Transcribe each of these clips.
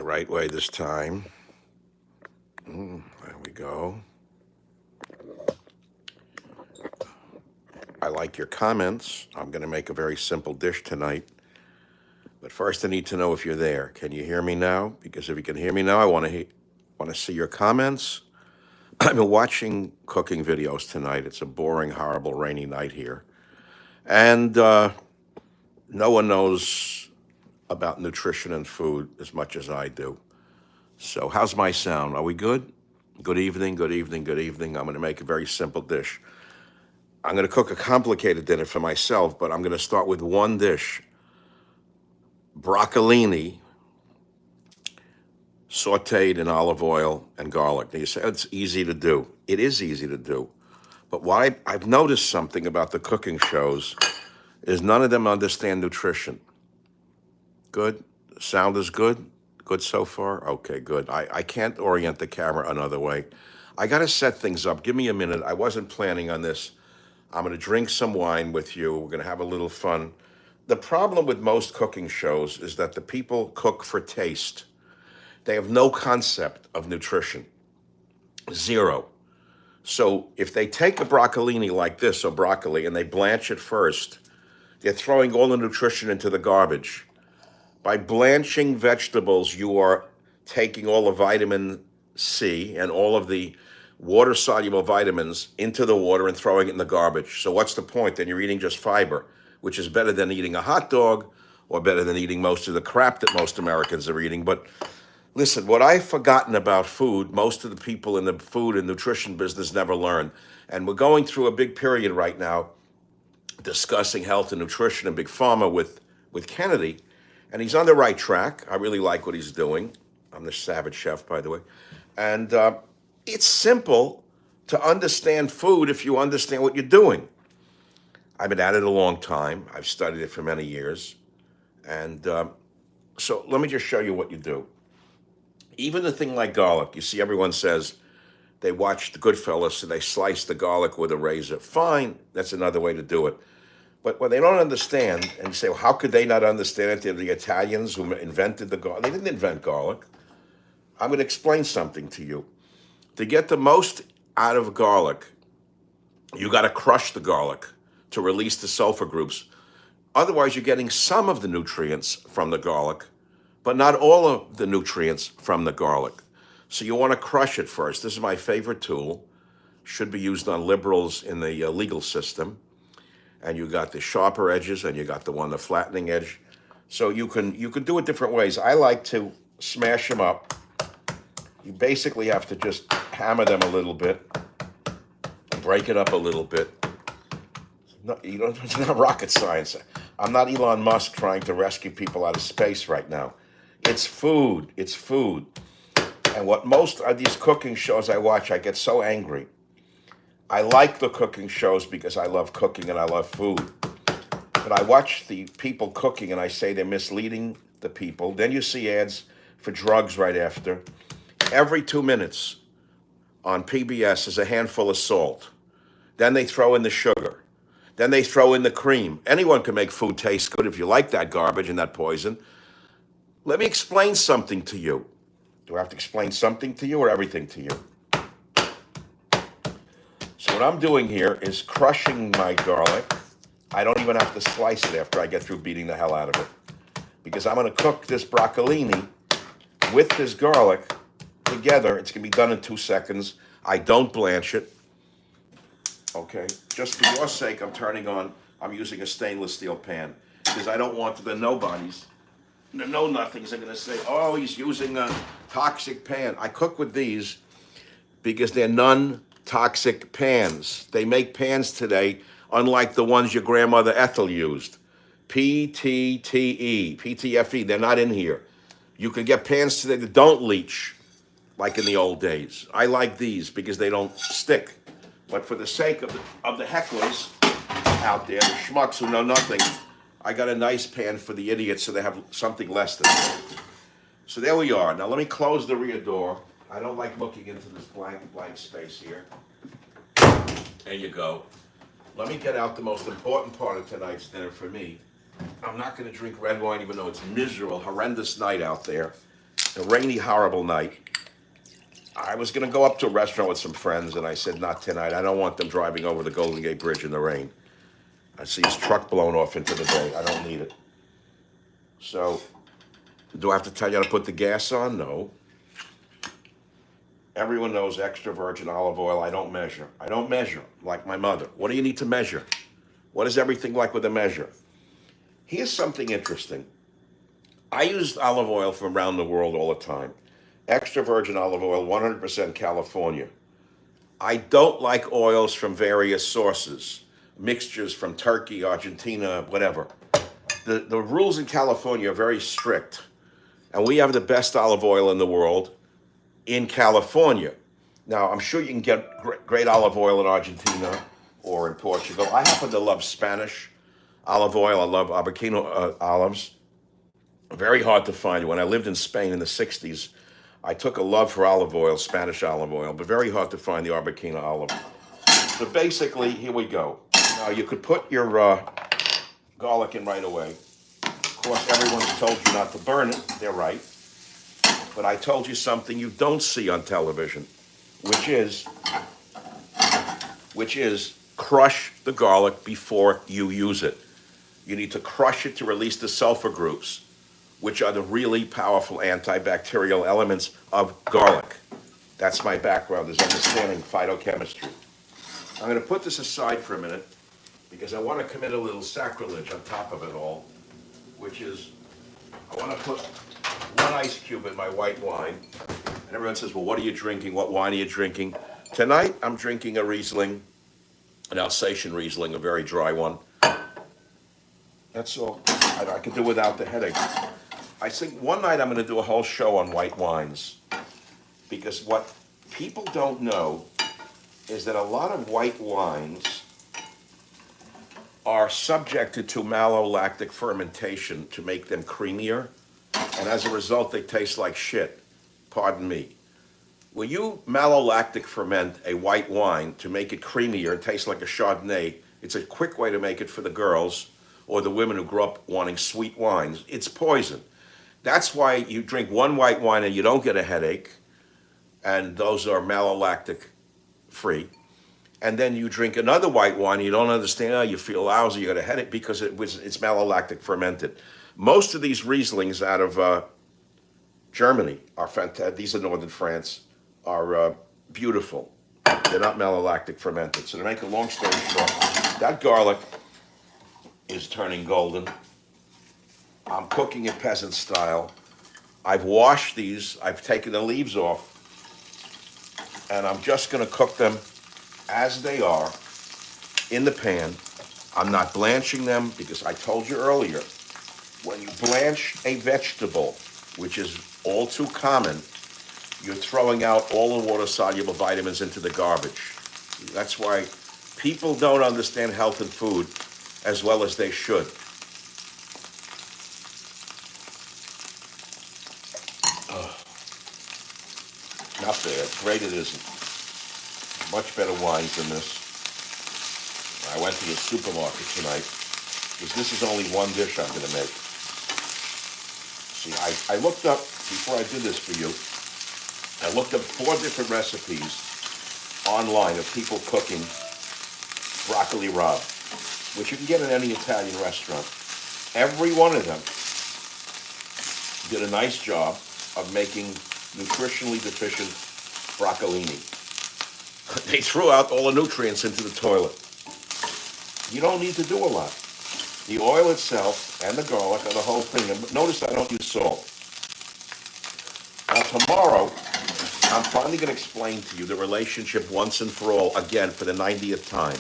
the right way this time. There we go. I like your comments. I'm going to make a very simple dish tonight. But first, I need to know if you're there. Can you hear me now? Because if you can hear me now, I want to see your comments. I've been watching cooking videos tonight. It's a boring, horrible, rainy night here. And no one knows about nutrition and food as much as I do. So, how's my sound? Are we good? Good evening, good evening, good evening. I'm going to make a very simple dish. I'm going to cook a complicated dinner for myself, but I'm going to start with one dish: broccolini sauteed in olive oil and garlic. Now, you say it's easy to do. It is easy to do. But why I've noticed something about the cooking shows is none of them understand nutrition. Good? Sound is good? Good so far? Okay, good. I can't orient the camera another way. I got to set things up. Give me a minute. I wasn't planning on this. I'm going to drink some wine with you. We're going to have a little fun. The problem with most cooking shows is that the people cook for taste. They have no concept of nutrition. Zero. So if they take a broccolini like this, or broccoli, and they blanch it first, they're throwing all the nutrition into the garbage. By blanching vegetables, you are taking all the vitamin C and all of the water soluble vitamins into the water and throwing it in the garbage. So what's the point? Then you're eating just fiber, which is better than eating a hot dog or better than eating most of the crap that most Americans are eating. But listen, what I've forgotten about food, most of the people in the food and nutrition business never learn. And we're going through a big period right now discussing health and nutrition and big pharma with Kennedy. And he's on the right track. I really like what he's doing. I'm the Savage Chef, by the way. And it's simple to understand food if you understand what you're doing. I've been at it a long time. I've studied it for many years. And so let me just show you what you do. Even the thing like garlic, you see, everyone says they watch the Goodfellas and they slice the garlic with a razor. Fine, that's another way to do it. But what they don't understand, and you say, well, how could they not understand it? They're the Italians who invented the garlic. They didn't invent garlic. I'm going to explain something to you. To get the most out of garlic, you got to crush the garlic to release the sulfur groups. Otherwise, you're getting some of the nutrients from the garlic, but not all of the nutrients from the garlic. So you want to crush it first. This is my favorite tool. Should be used on liberals in the legal system. And you got the sharper edges, and you got the flattening edge. So you can do it different ways. I like to smash them up. You basically have to just hammer them a little bit, break it up a little bit. No, it's not rocket science. I'm not Elon Musk trying to rescue people out of space right now. It's food. It's food. And what most of these cooking shows I watch, I get so angry. I like the cooking shows because I love cooking and I love food. But I watch the people cooking and I say they're misleading the people. Then you see ads for drugs right after. Every 2 minutes on PBS is a handful of salt. Then they throw in the sugar. Then they throw in the cream. Anyone can make food taste good if you like that garbage and that poison. Let me explain something to you. Do I have to explain something to you or everything to you? So what I'm doing here is crushing my garlic. I don't even have to slice it after I get through beating the hell out of it. Because I'm going to cook this broccolini with this garlic together. It's going to be done in 2 seconds. I don't blanch it. Okay, just for your sake, I'm using a stainless steel pan. Because I don't want the nobodies, the know-nothings are going to say, oh, he's using a toxic pan. I cook with these because they're non-toxic pans. They make pans today unlike the ones your grandmother Ethel used. PTTE, PTFE, they're not in here. You can get pans today that don't leach like in the old days. I like these because they don't stick. But for the sake of the hecklers out there, the schmucks who know nothing, I got a nice pan for the idiots so they have something less than that. So there we are. Now let me close the rear door. I don't like looking into this blank space here. There you go. Let me get out the most important part of tonight's dinner for me. I'm not going to drink red wine even though it's miserable, horrendous night out there. a rainy, horrible night. I was going to go up to a restaurant with some friends, and I said, not tonight. I don't want them driving over the Golden Gate Bridge in the rain. I see his truck blown off into the bay. I don't need it. So, do I have to tell you how to put the gas on? No. Everyone knows extra virgin olive oil. I don't measure. I don't measure like my mother. What do you need to measure? What is everything like with a measure? Here's something interesting. I use olive oil from around the world all the time. Extra virgin olive oil, 100% California. I don't like oils from various sources, mixtures from Turkey, Argentina, whatever. The rules in California are very strict, and we have the best olive oil in the world in California. Now, I'm sure you can get great olive oil in Argentina or in Portugal. I happen to love Spanish olive oil. I love Arbequino olives. Very hard to find. When I lived in Spain in the 60s, I took a love for olive oil, Spanish olive oil, but very hard to find the Arbequina olive. So basically, here we go. Now, you could put your garlic in right away. Of course, everyone's told you not to burn it. They're right. But I told you something you don't see on television, which is crush the garlic before you use it. You need to crush it to release the sulfur groups, which are the really powerful antibacterial elements of garlic. That's my background, is understanding phytochemistry. I'm going to put this aside for a minute because I want to commit a little sacrilege on top of it all, which is I want to put one ice cube in my white wine. And everyone says, well, what are you drinking? What wine are you drinking? Tonight, I'm drinking a Riesling, an Alsatian Riesling, a very dry one. That's all. I could do without the headache. I think one night I'm going to do a whole show on white wines, because what people don't know is that a lot of white wines are subjected to malolactic fermentation to make them creamier, and as a result they taste like shit. Pardon me. When you malolactic ferment a white wine to make it creamier and taste like a Chardonnay, it's a quick way to make it for the girls or the women who grew up wanting sweet wines. It's poison. That's why you drink one white wine and you don't get a headache, and those are malolactic free. And then you drink another white wine, and you don't understand, you feel lousy, you got a headache, because it's malolactic fermented. Most of these Rieslings out of Germany are fantastic. These are northern France, are beautiful. They're not malolactic fermented. So to make a long story short, that garlic is turning golden. I'm cooking it peasant style. I've washed these, I've taken the leaves off, and I'm just gonna cook them as they are in the pan. I'm not blanching them because I told you earlier, when you blanch a vegetable, which is all too common, you're throwing out all the water-soluble vitamins into the garbage. That's why people don't understand health and food as well as they should. Not bad. Great it isn't. Much better wines than this. I went to the supermarket tonight because this is only one dish I'm going to make. See, I looked up, before I did this for you, I looked up 4 different recipes online of people cooking broccoli rabe, which you can get in any Italian restaurant. Every one of them did a nice job of making nutritionally deficient broccolini. They threw out all the nutrients into the toilet. You don't need to do a lot. The oil itself and the garlic are the whole thing. And notice I don't use salt. Now tomorrow, I'm finally going to explain to you the relationship once and for all, again for the 90th time.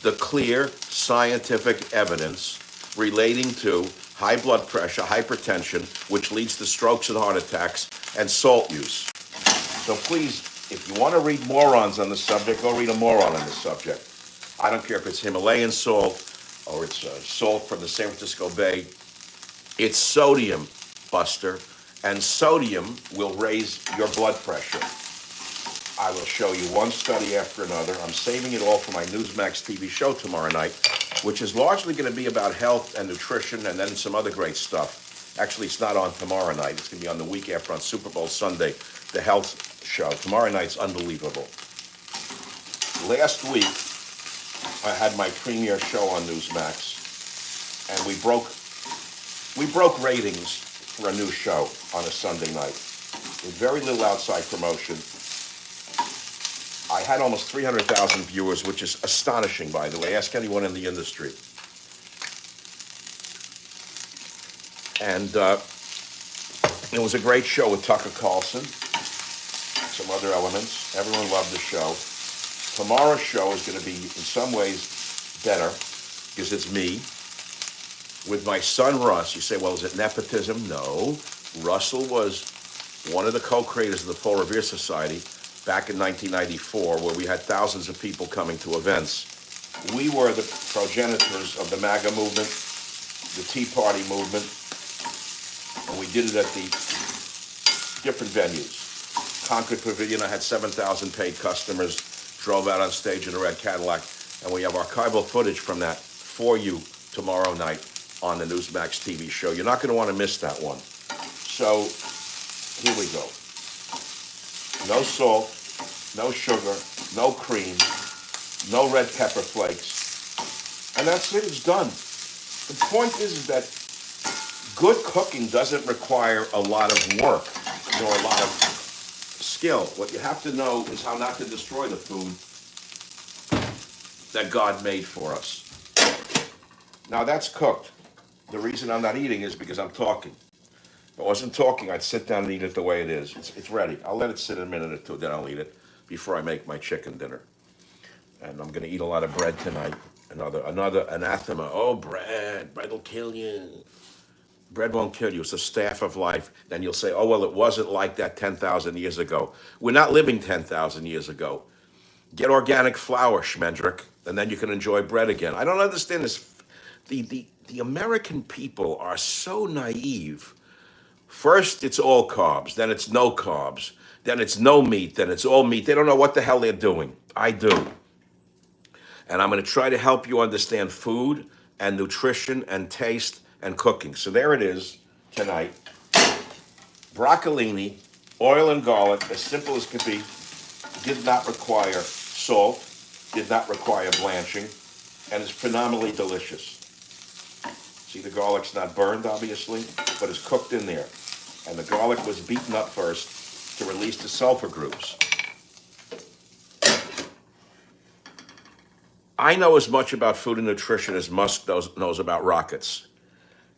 The clear scientific evidence relating to high blood pressure, hypertension, which leads to strokes and heart attacks, and salt use. So please, if you want to read morons on the subject, go read a moron on the subject. I don't care if it's Himalayan salt or it's salt from the San Francisco Bay. It's sodium, Buster, and sodium will raise your blood pressure. I will show you one study after another. I'm saving it all for my Newsmax TV show tomorrow night, which is largely going to be about health and nutrition and then some other great stuff. Actually, it's not on tomorrow night. It's going to be on the week after, on Super Bowl Sunday, the health show. Tomorrow night's unbelievable. Last week, I had my premiere show on Newsmax, and we broke ratings for a new show on a Sunday night with very little outside promotion. I had almost 300,000 viewers, which is astonishing, by the way. Ask anyone in the industry. And it was a great show with Tucker Carlson, some other elements. Everyone loved the show. Tomorrow's show is going to be, in some ways, better, because it's me with my son Russ. You say, well, is it nepotism? No. Russell was one of the co-creators of the Paul Revere Society back in 1994, where we had thousands of people coming to events. We were the progenitors of the MAGA movement, the Tea Party movement, and we did it at the different venues. Concord Pavilion, I had 7,000 paid customers, drove out on stage in a red Cadillac, and we have archival footage from that for you tomorrow night on the Newsmax TV show. You're not going to want to miss that one. So here we go. No salt, no sugar, no cream, no red pepper flakes. And that's it, it's done. The point is that good cooking doesn't require a lot of work nor a lot of skill. What you have to know is how not to destroy the food that God made for us. Now that's cooked. The reason I'm not eating is because I'm talking. If I wasn't talking, I'd sit down and eat it the way it is. It's ready. I'll let it sit a minute or two, then I'll eat it before I make my chicken dinner. And I'm going to eat a lot of bread tonight. Another anathema. Oh, bread will kill you. Bread won't kill you. It's the staff of life. Then you'll say, oh, well, it wasn't like that 10,000 years ago. We're not living 10,000 years ago. Get organic flour, Schmendrick, and then you can enjoy bread again. I don't understand this. The American people are so naive. First, it's all carbs. Then it's no carbs. Then it's no meat. Then it's all meat. They don't know what the hell they're doing. I do. And I'm going to try to help you understand food and nutrition and taste and cooking. So there it is tonight. Broccolini, oil and garlic, as simple as could be. Did not require salt, did not require blanching, and is phenomenally delicious. See, the garlic's not burned, obviously, but it's cooked in there. And the garlic was beaten up first to release the sulfur groups. I know as much about food and nutrition as Musk knows about rockets.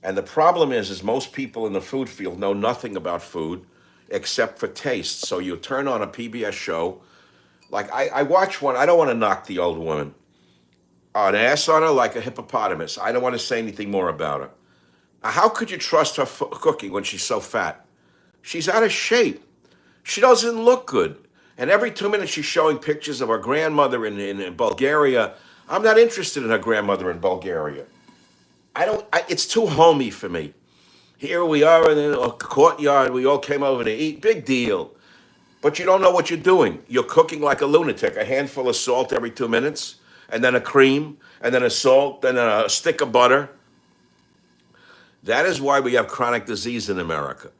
And the problem is most people in the food field know nothing about food except for taste. So you turn on a PBS show, like I watch one, I don't want to knock the old woman. An ass on her like a hippopotamus. I don't want to say anything more about her. How could you trust her cooking when she's so fat? She's out of shape. She doesn't look good. And every 2 minutes she's showing pictures of her grandmother in Bulgaria. I'm not interested in her grandmother in Bulgaria. It's too homey for me. Here we are in a courtyard. We all came over to eat. Big deal. But you don't know what you're doing. You're cooking like a lunatic. A handful of salt every 2 minutes, and then a cream, and then a salt, then a stick of butter. That is why we have chronic disease in America.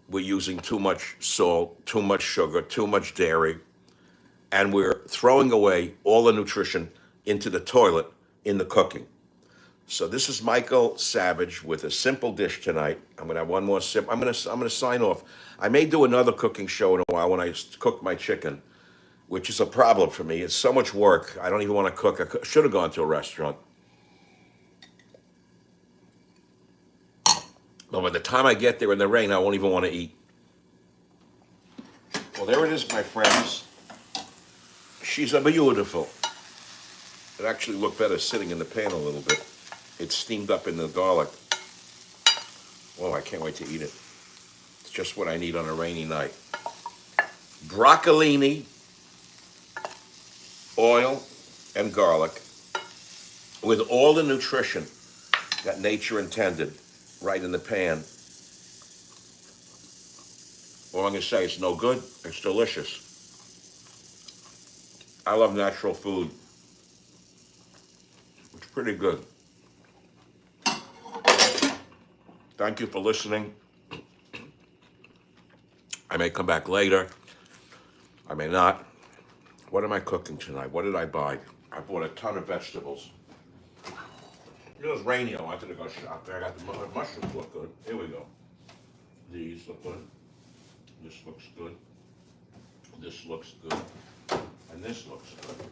We're using too much salt, too much sugar, too much dairy, and we're throwing away all the nutrition into the toilet in the cooking. So this is Michael Savage with a simple dish tonight. I'm gonna have one more sip. I'm gonna sign off. I may do another cooking show in a while when I cook my chicken, which is a problem for me. It's so much work. I don't even want to cook. I should have gone to a restaurant. But by the time I get there in the rain, I won't even want to eat. Well, there it is, my friends. She's a beautiful. It actually looked better sitting in the pan a little bit. It's steamed up in the garlic. Oh, I can't wait to eat it. It's just what I need on a rainy night. Broccolini, oil, and garlic with all the nutrition that nature intended right in the pan. All I'm going to say, it's no good. It's delicious. I love natural food. It's pretty good. Thank Thank you for listening. I may come back later. I may not. What am I cooking tonight? What did I buy? I bought a ton of vegetables. It was rainy. I wanted to go shopping. I got the mushrooms look good. Here we go. These look good. This looks good. This looks good. And this looks good.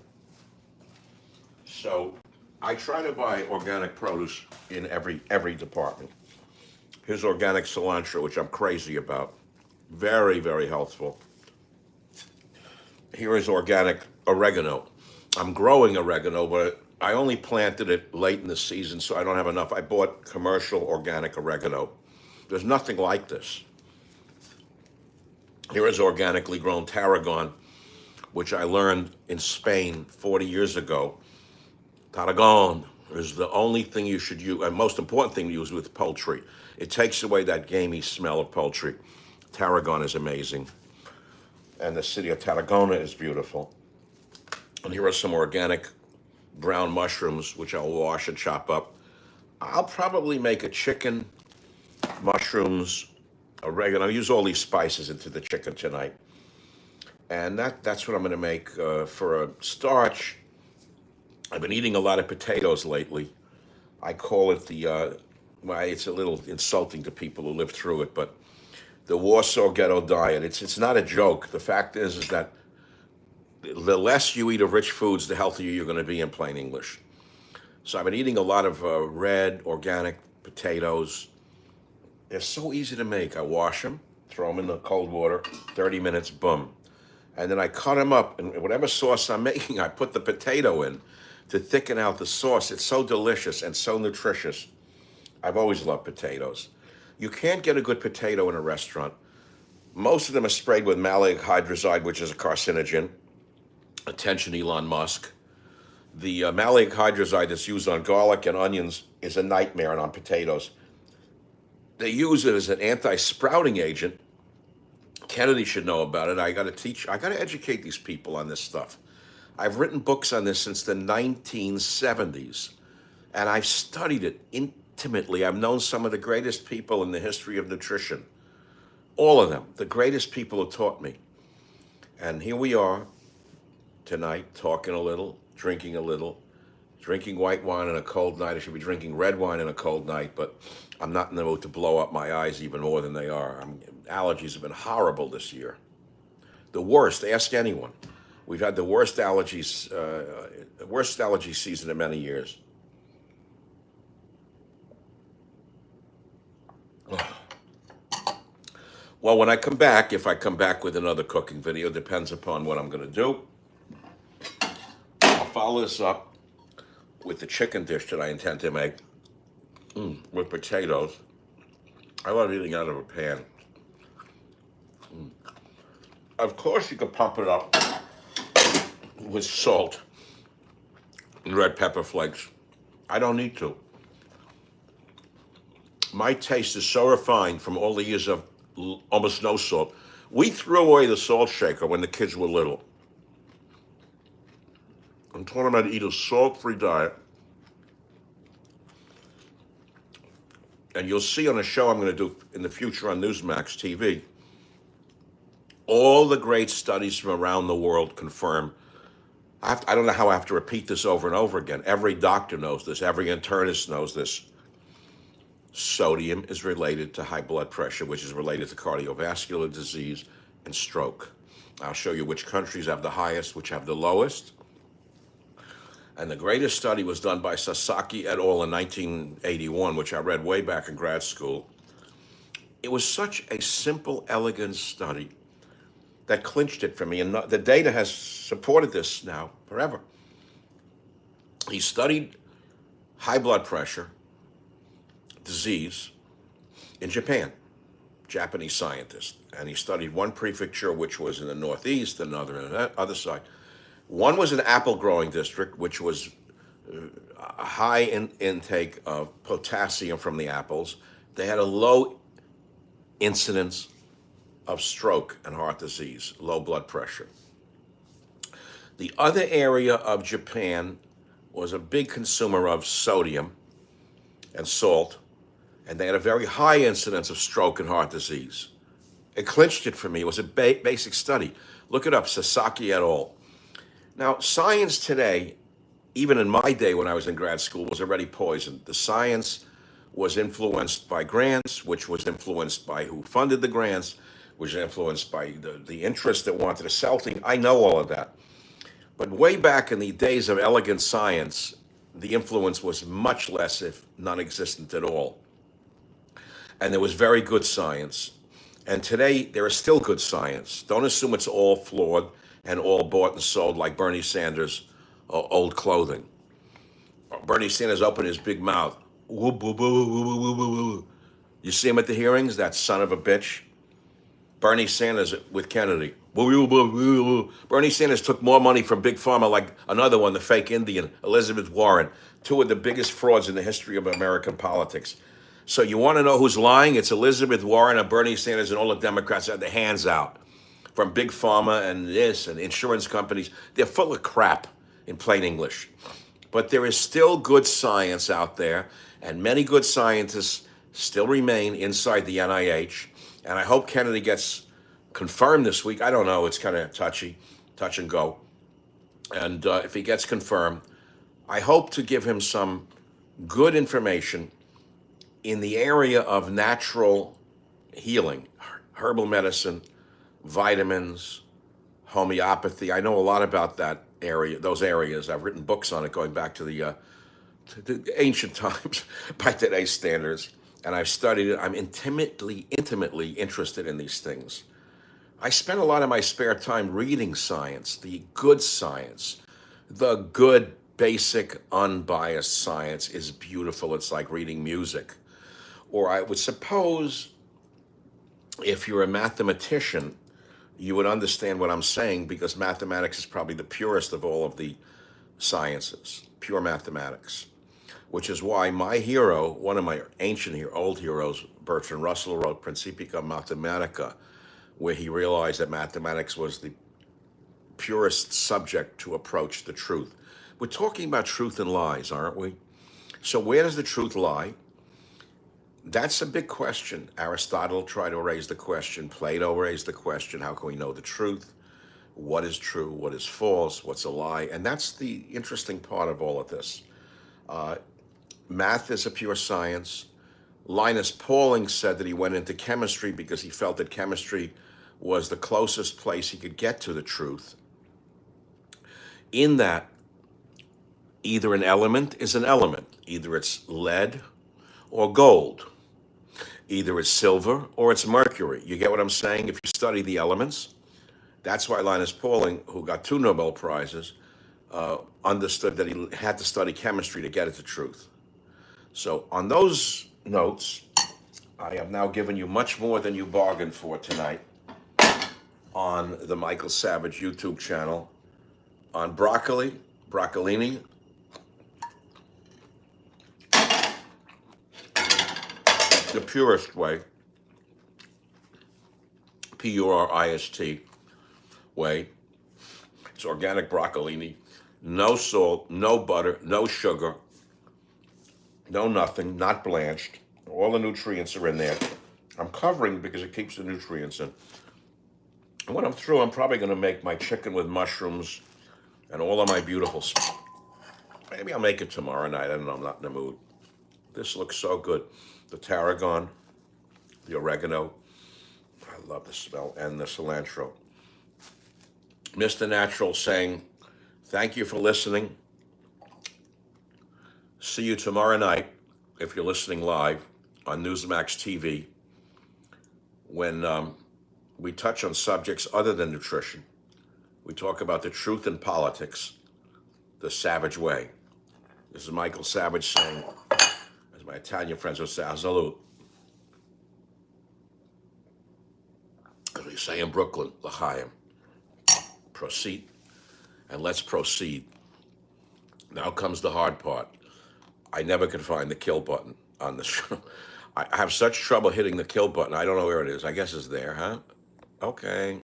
So I try to buy organic produce in every department. Here's organic cilantro, which I'm crazy about. Very, very healthful. Here is organic oregano. I'm growing oregano, but I only planted it late in the season, so I don't have enough. I bought commercial organic oregano. There's nothing like this. Here is organically grown tarragon, which I learned in Spain 40 years ago. Tarragon is the only thing you should use, and most important thing to use with poultry. It takes away that gamey smell of poultry. Tarragon is amazing. And the city of Tarragona is beautiful. And here are some organic brown mushrooms, which I'll wash and chop up. I'll probably make a chicken, mushrooms, oregano. I'll use all these spices into the chicken tonight. And that's what I'm going to make for a starch. I've been eating a lot of potatoes lately. I call it well, it's a little insulting to people who live through it, but the Warsaw Ghetto diet. It's not a joke. The fact is that the less you eat of rich foods, the healthier you're going to be in plain English. So I've been eating a lot of red organic potatoes. They're so easy to make. I wash them, throw them in the cold water, 30 minutes, boom. And then I cut them up, and whatever sauce I'm making, I put the potato in to thicken out the sauce. It's so delicious and so nutritious. I've always loved potatoes. You can't get a good potato in a restaurant. Most of them are sprayed with maleic hydrazide, which is a carcinogen. Attention, Elon Musk. The maleic hydrazide that's used on garlic and onions is a nightmare, and on potatoes. They use it as an anti-sprouting agent. Kennedy should know about it. I got to educate these people on this stuff. I've written books on this since the 1970s, and I've studied it intimately. I've known some of the greatest people in the history of nutrition. All of them, the greatest people who taught me. And here we are tonight, talking a little, drinking a little, drinking white wine on a cold night. I should be drinking red wine on a cold night, but I'm not in the mood to blow up my eyes even more than they are. Allergies have been horrible this year. The worst, ask anyone. We've had the worst allergies, worst allergy season in many years. Well, when I come back, if I come back with another cooking video, depends upon what I'm going to do. I'll follow this up with the chicken dish that I intend to make with potatoes. I love eating out of a pan. Of course, you can pump it up with salt and red pepper flakes. I don't need to. My taste is so refined from all the years of almost no salt. We threw away the salt shaker when the kids were little. I'm telling them how to eat a salt-free diet. And you'll see on a show I'm going to do in the future on Newsmax TV, all the great studies from around the world confirm. I don't know how I have to repeat this over and over again. Every doctor knows this. Every internist knows this. Sodium is related to high blood pressure, which is related to cardiovascular disease and stroke. I'll show you which countries have the highest, which have the lowest. And the greatest study was done by Sasaki et al. In 1981, which I read way back in grad school. It was such a simple, elegant study that clinched it for me. And the data has supported this now forever. He studied high blood pressure disease in Japan, Japanese scientist. And he studied one prefecture, which was in the northeast, another on the other side. One was an apple growing district, which was a high intake of potassium from the apples. They had a low incidence of stroke and heart disease, low blood pressure. The other area of Japan was a big consumer of sodium and salt, and they had a very high incidence of stroke and heart disease. It clinched it for me. It was a basic study. Look it up, Sasaki et al. Now, science today, even in my day when I was in grad school, was already poisoned. The science was influenced by grants, which was influenced by who funded the grants, which was influenced by the interest that wanted to sell things. I know all of that. But way back in the days of elegant science, the influence was much less, if non existent at all. And there was very good science. And today, there is still good science. Don't assume it's all flawed and all bought and sold like Bernie Sanders' old clothing. Bernie Sanders opened his big mouth. Whoop, whoop, whoop, whoop, whoop, whoop, whoop. You see him at the hearings, that son of a bitch? Bernie Sanders with Kennedy. Bernie Sanders took more money from Big Pharma, like another one, the fake Indian, Elizabeth Warren, two of the biggest frauds in the history of American politics. So you want to know who's lying? It's Elizabeth Warren and Bernie Sanders and all the Democrats that had their hands out from Big Pharma and this and insurance companies. They're full of crap, in plain English. But there is still good science out there, and many good scientists still remain inside the NIH. And I hope Kennedy gets confirmed this week. I don't know. It's kind of touchy, touch and go. And if he gets confirmed, I hope to give him some good information in the area of natural healing, herbal medicine, vitamins, homeopathy. I know a lot about that area, those areas. I've written books on it going back to the ancient times by today's standards. And I've studied it. I'm intimately interested in these things. I spend a lot of my spare time reading science, the good science. The good, basic, unbiased science is beautiful. It's like reading music. Or I would suppose if you're a mathematician, you would understand what I'm saying, because mathematics is probably the purest of all of the sciences, pure mathematics. Which is why my hero, one of my old heroes, Bertrand Russell, wrote Principia Mathematica, where he realized that mathematics was the purest subject to approach the truth. We're talking about truth and lies, aren't we? So where does the truth lie? That's a big question. Aristotle tried to raise the question. Plato raised the question, how can we know the truth? What is true? What is false? What's a lie? And that's the interesting part of all of this. Math is a pure science. Linus Pauling said that he went into chemistry because he felt that chemistry was the closest place he could get to the truth. In that, either an element is an element. Either it's lead or gold. Either it's silver or it's mercury. You get what I'm saying? If you study the elements, that's why Linus Pauling, who got 2 Nobel Prizes, understood that he had to study chemistry to get at the truth. So on those notes, I have now given you much more than you bargained for tonight on the Michael Savage YouTube channel on broccolini, the purest way, Purist way. It's organic broccolini, no salt, no butter, no sugar, no nothing, not blanched. All the nutrients are in there. I'm covering because it keeps the nutrients in. And when I'm through, I'm probably going to make my chicken with mushrooms and all of my beautiful stuff. Maybe I'll make it tomorrow night. I don't know. I'm not in the mood. This looks so good. The tarragon, the oregano. I love the smell. And the cilantro. Mr. Natural saying, thank you for listening. See you tomorrow night, if you're listening live, on Newsmax TV, when we touch on subjects other than nutrition. We talk about the truth in politics, the Savage way. This is Michael Savage saying, as my Italian friends would say, salute. As we say in Brooklyn, l'chaim. Proceed, and let's proceed. Now comes the hard part. I never could find the kill button on the show. I have such trouble hitting the kill button. I don't know where it is. I guess it's there, huh? Okay.